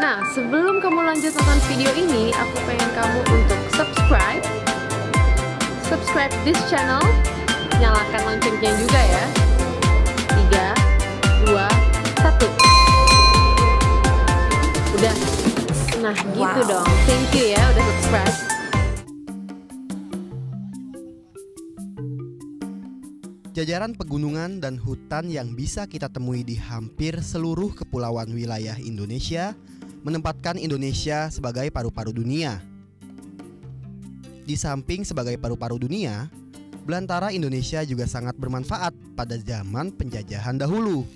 Nah, sebelum kamu lanjut nonton video ini, aku pengen kamu untuk subscribe this channel, nyalakan loncengnya juga ya. 3, 2, 1. Udah. Nah, gitu dong. Thank you ya udah subscribe. Jajaran pegunungan dan hutan yang bisa kita temui di hampir seluruh kepulauan wilayah Indonesia menempatkan Indonesia sebagai paru-paru dunia. Di samping sebagai paru-paru dunia, belantara Indonesia juga sangat bermanfaat pada zaman penjajahan dahulu.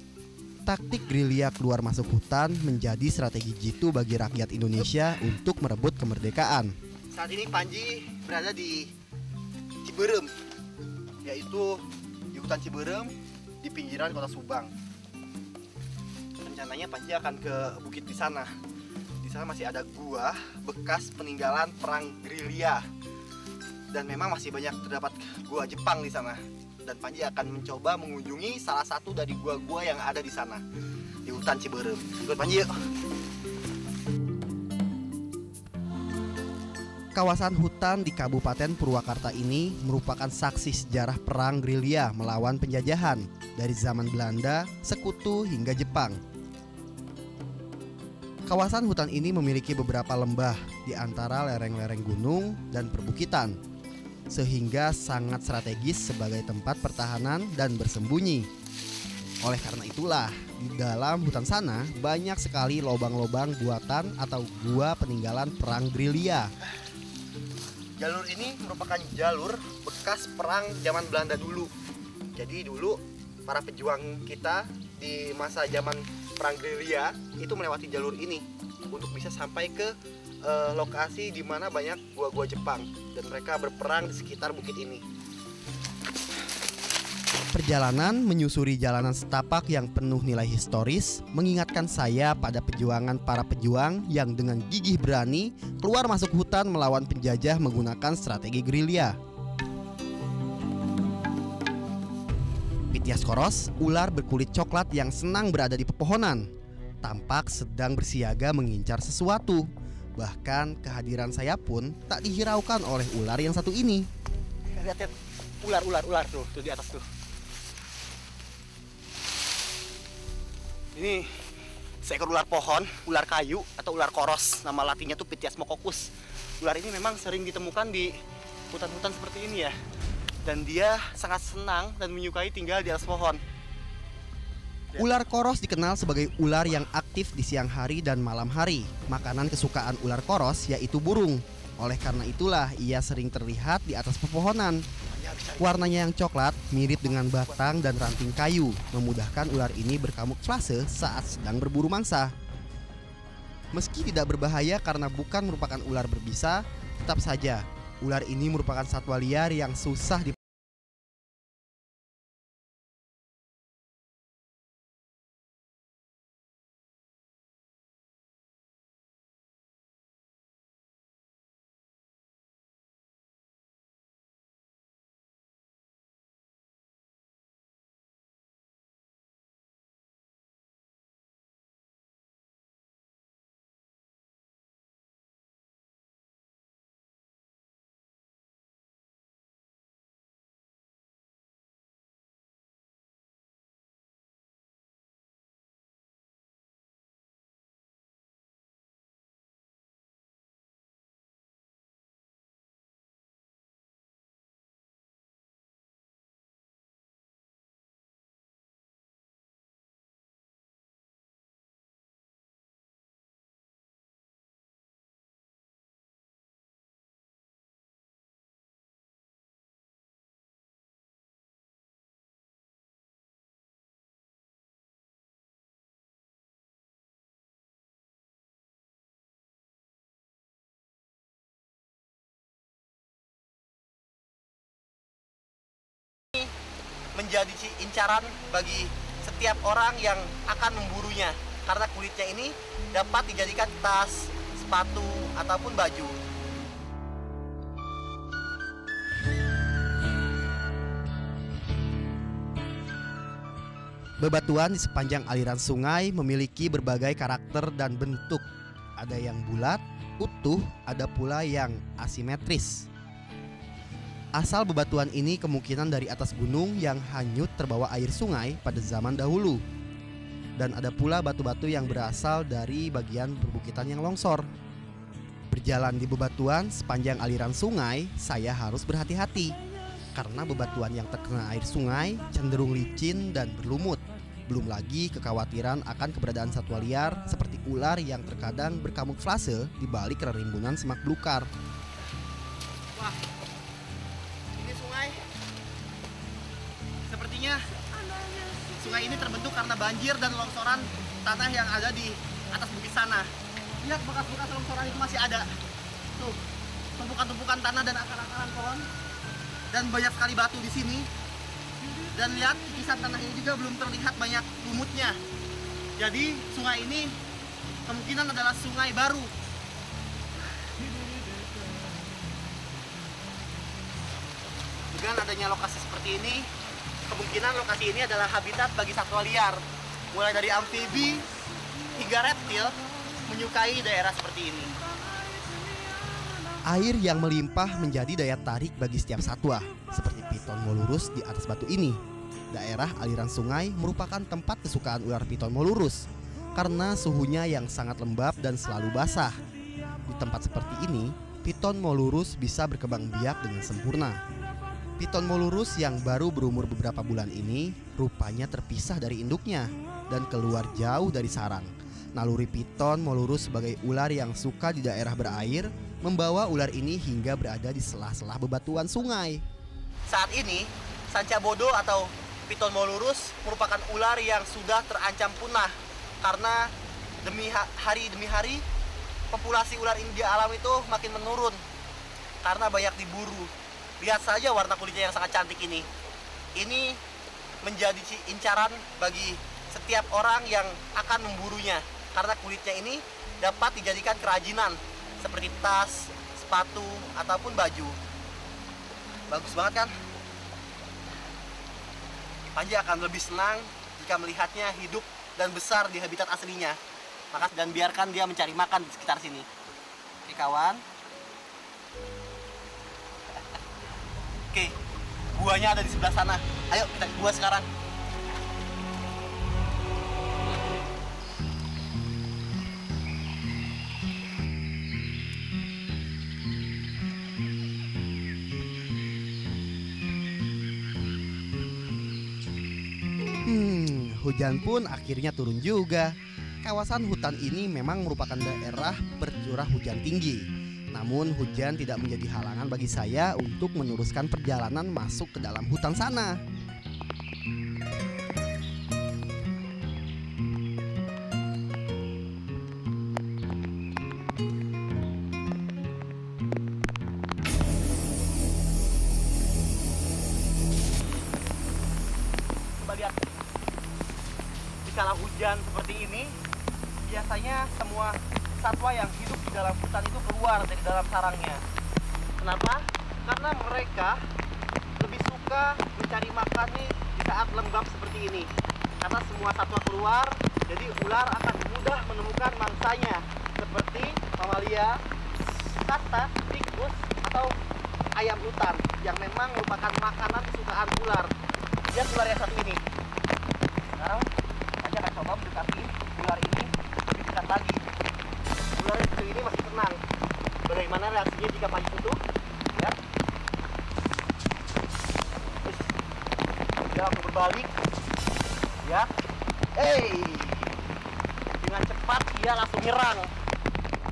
Taktik gerilya keluar masuk hutan menjadi strategi jitu bagi rakyat Indonesia untuk merebut kemerdekaan. Saat ini Panji berada di Ciberem, yaitu di hutan Ciberem di pinggiran kota Subang. Rencananya Panji akan ke bukit di sana. Di sana masih ada gua bekas peninggalan perang gerilya. Dan memang masih banyak terdapat gua Jepang di sana. Dan Panji akan mencoba mengunjungi salah satu dari gua-gua yang ada di sana di hutan Ciberem. Ikut Panji yuk. Kawasan hutan di Kabupaten Purwakarta ini merupakan saksi sejarah perang gerilya melawan penjajahan dari zaman Belanda, Sekutu hingga Jepang. Kawasan hutan ini memiliki beberapa lembah di antara lereng-lereng gunung dan perbukitan, sehingga sangat strategis sebagai tempat pertahanan dan bersembunyi. Oleh karena itulah, di dalam hutan sana banyak sekali lobang-lobang buatan atau gua peninggalan perang gerilya. Jalur ini merupakan jalur bekas perang zaman Belanda dulu. Jadi dulu para pejuang kita di masa zaman perang gerilya itu melewati jalur ini untuk bisa sampai ke lokasi di mana banyak gua-gua Jepang dan mereka berperang di sekitar bukit ini. Perjalanan menyusuri jalanan setapak yang penuh nilai historis mengingatkan saya pada perjuangan para pejuang yang dengan gigih berani keluar masuk hutan melawan penjajah menggunakan strategi gerilya. Pithias coros, ular berkulit coklat yang senang berada di pepohonan, tampak sedang bersiaga mengincar sesuatu. Bahkan kehadiran saya pun tak dihiraukan oleh ular yang satu ini. Lihat ular tuh di atas tuh. Ini seekor ular pohon, ular kayu atau ular koros. Nama latinnya tuh Pithiasmococcus. Ular ini memang sering ditemukan di hutan-hutan seperti ini ya. Dan dia sangat senang dan menyukai tinggal di atas pohon. Ular koros dikenal sebagai ular yang aktif di siang hari dan malam hari. Makanan kesukaan ular koros yaitu burung. Oleh karena itulah ia sering terlihat di atas pepohonan. Warnanya yang coklat mirip dengan batang dan ranting kayu, memudahkan ular ini berkamuflase saat sedang berburu mangsa. Meski tidak berbahaya karena bukan merupakan ular berbisa, tetap saja ular ini merupakan satwa liar yang susah di menjadi incaran bagi setiap orang yang akan memburunya karena kulitnya ini dapat dijadikan tas, sepatu, ataupun baju. Bebatuan di sepanjang aliran sungai memiliki berbagai karakter dan bentuk. ada yang bulat, utuh, ada pula yang asimetris. Asal bebatuan ini kemungkinan dari atas gunung yang hanyut terbawa air sungai pada zaman dahulu. Dan ada pula batu-batu yang berasal dari bagian perbukitan yang longsor. Berjalan di bebatuan sepanjang aliran sungai, saya harus berhati-hati. Karena bebatuan yang terkena air sungai cenderung licin dan berlumut. Belum lagi kekhawatiran akan keberadaan satwa liar seperti ular yang terkadang berkamuflase di balik rimbunan semak belukar. Wah, ini sungai. Sepertinya sungai ini terbentuk karena banjir dan longsoran tanah yang ada di atas bukit sana. Lihat bekas-bekas longsoran itu masih ada. Tuh, tumpukan-tumpukan tanah dan akar-akaran pohon. Dan banyak sekali batu di sini. Dan lihat kikisan tanah ini juga belum terlihat banyak lumutnya. Jadi sungai ini kemungkinan adalah sungai baru. Dengan adanya lokasi seperti ini, kemungkinan lokasi ini adalah habitat bagi satwa liar. Mulai dari amfibi hingga reptil menyukai daerah seperti ini. Air yang melimpah menjadi daya tarik bagi setiap satwa, seperti piton molurus di atas batu ini. Daerah aliran sungai merupakan tempat kesukaan ular piton molurus karena suhunya yang sangat lembab dan selalu basah. Di tempat seperti ini, piton molurus bisa berkembang biak dengan sempurna. Piton molurus yang baru berumur beberapa bulan ini rupanya terpisah dari induknya dan keluar jauh dari sarang. Naluri piton molurus sebagai ular yang suka di daerah berair membawa ular ini hingga berada di sela-sela bebatuan sungai. Saat ini, sanca bodo atau piton molurus merupakan ular yang sudah terancam punah karena hari demi hari populasi ular ini di alam itu makin menurun karena banyak diburu. Lihat saja warna kulitnya yang sangat cantik ini. Ini menjadi incaran bagi setiap orang yang akan memburunya karena kulitnya ini dapat dijadikan kerajinan seperti tas, sepatu, ataupun baju. Bagus banget kan? Panji akan lebih senang jika melihatnya hidup dan besar di habitat aslinya. Maka dan biarkan dia mencari makan di sekitar sini. Oke kawan. Oke, guanya ada di sebelah sana. Ayo kita ke gua sekarang. Hujan pun akhirnya turun juga. Kawasan hutan ini memang merupakan daerah bercurah hujan tinggi. Namun hujan tidak menjadi halangan bagi saya untuk meneruskan perjalanan masuk ke dalam hutan sana. Lihat, kala hujan seperti ini biasanya semua satwa yang hidup di dalam hutan itu keluar dari dalam sarangnya. Kenapa? Karena mereka lebih suka mencari makan nih di saat lembab seperti ini. Karena semua satwa keluar, jadi ular akan mudah menemukan mangsanya seperti mamalia, kata, tikus, atau ayam hutan yang memang merupakan makanan kesukaan ular. Lihat ular yang satu ini. Sekarang saya akan coba mendekati ular ini lebih dekat lagi. Ular itu ini masih tenang. Bagaimana reaksinya jika Panji tutup? Lihat. Terus dia langsung berbalik. Lihat. Dengan cepat dia langsung nyerang.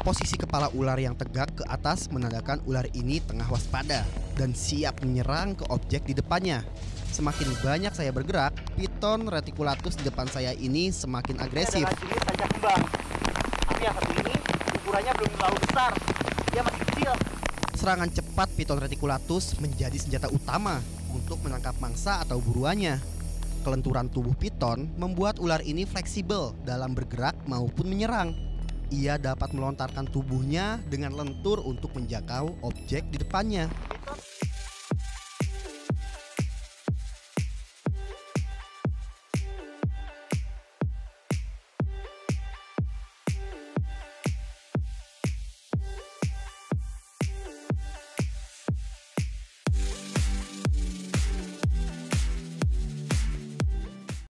Posisi kepala ular yang tegak ke atas menandakan ular ini tengah waspada dan siap menyerang ke objek di depannya. Semakin banyak saya bergerak, piton reticulatus di depan saya ini semakin agresif. Ini adalah jenis sanca kembang. Tapi yang satu ini ukurannya belum terlalu besar. Dia masih kecil. Serangan cepat piton reticulatus menjadi senjata utama untuk menangkap mangsa atau buruannya. Kelenturan tubuh piton membuat ular ini fleksibel dalam bergerak maupun menyerang. Ia dapat melontarkan tubuhnya dengan lentur untuk menjangkau objek di depannya.